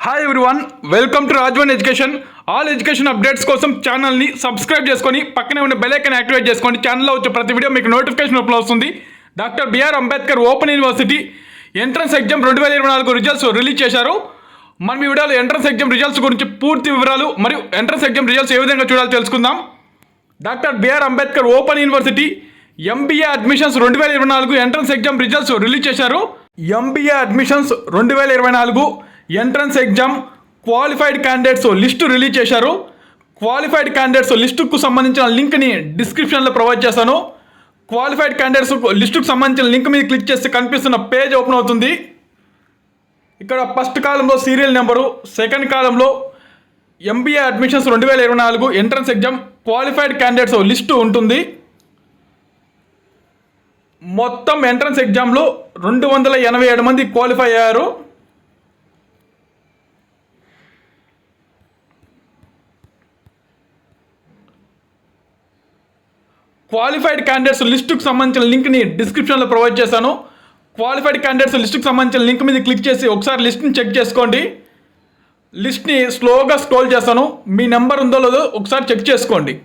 Hi everyone, welcome to Rajwan education. All education updates కోసం ఛానల్ని subscribe చేసుకొని పక్కనే ఉన్న బెల్ ఐకాన్ యాక్టివేట్ చేసుకోండి. ఛానల్లో వచ్చే ప్రతి వీడియో మీకు నోటిఫికేషన్ రూపంలో వస్తుంది. Doctor BR Ambedkar open university entrance exam 2024 results release చేశారు. మనం ఈ వీడియోలో ఎంట్రన్స్ ఎగ్జామ్ రిజల్ట్స్ గురించి పూర్తి వివరాలు మరియు ఎంట్రన్స్ ఎగ్జామ్ రిజల్ట్స్ ఏ విధంగా చూడాలో తెలుసుకుందాం. Doctor BR Ambedkar open university MBA admissions 2024 entrance exam results release చేశారు. MBA admissions 2024 entrance exam qualified candidates list release చేశారు. క్వాలిఫైడ్ క్యాండిడేట్స్ లిస్టుకు సంబంధించిన లింక్ని డిస్క్రిప్షన్లో ప్రొవైడ్ చేశాను. క్వాలిఫైడ్ క్యాండిడేట్స్ లిస్టుకు సంబంధించిన లింక్ మీద క్లిక్ చేస్తే కనిపిస్తున్న పేజ్ ఓపెన్ అవుతుంది. ఇక్కడ ఫస్ట్ కాలంలో సీరియల్ నెంబరు, సెకండ్ కాలంలో MBA admissions 2024 entrance exam qualified candidates list ఉంటుంది. మొత్తం ఎంట్రన్స్ ఎగ్జామ్లో 287 మంది క్వాలిఫై అయ్యారు. క్వాలిఫైడ్ క్యాండిడేట్స్ లిస్టుకు సంబంధించిన లింక్ని డిస్క్రిప్షన్లో ప్రొవైడ్ చేశాను. క్వాలిఫైడ్ క్యాండిడేట్స్ లిస్టుకు సంబంధించిన లింక్ మీద క్లిక్ చేసి ఒకసారి లిస్ట్ని చెక్ చేసుకోండి. లిస్ట్ని స్లోగా స్క్రోల్ చేస్తాను, మీ నెంబర్ ఉందో లేదో ఒకసారి చెక్ చేసుకోండి.